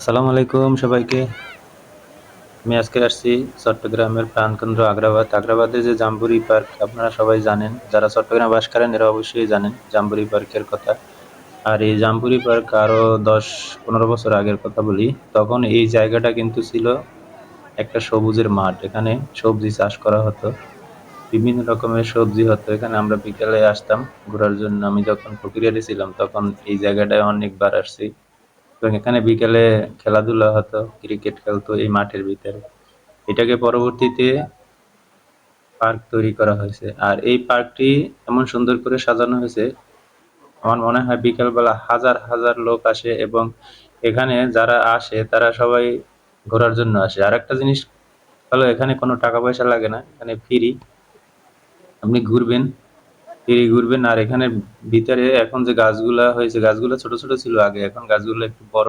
আসসালামু আলাইকুম সবাইকে। আমি আজকে আসছি চট্টগ্রামের প্রাণকেন্দ্র আগ্রাবাদ। আগ্রাবাদে যে জাম্বুরি পার্ক আপনারা সবাই জানেন। যারা চট্টগ্রামে বাস করেন এরা অবশ্যই জানেন জাম্বুরি পার্কের কথা। আর এই জাম্বুরি পার্ক আরো 10-15 বছর আগের কথা বলি। তখন এই জায়গাটা কিন্তু ছিল একটা সবুজের মাঠ। এখানে সবজি চাষ করা হতো। বিভিন্ন রকমের সবজি হতো। এখানে আমরা বিকেলে আসতাম ঘোরার জন্য। আমি যখন ফকিরিয়াতে ছিলাম তখন এই জায়গাটায় অনেকবার আসছি। এবং এখানে বিকেলে খেলাধুলা হতো, ক্রিকেট খেলতো এই মাঠের ভিতরে। এটাকে পরবর্তীতে পার্ক তৈরি করা হয়েছে। আর এই পার্কটি এমন সুন্দর করে সাজানো হয়েছে, আমার মনে হয় বিকেল বেলা হাজার হাজার লোক আসে এবং এখানে যারা আসে তারা সবাই ঘোরার জন্য আসে। আর একটা জিনিস হলো এখানে কোনো টাকা পয়সা লাগে না, এখানে ফ্রি। আপনি ঘুরবেন, ফ্রি ঘুরবেন। আর এখানে ভিতরে এখন যে গাছগুলা হয়েছে, গাছগুলো ছোট ছোট ছিল আগে, এখন গাছগুলো একটু বড়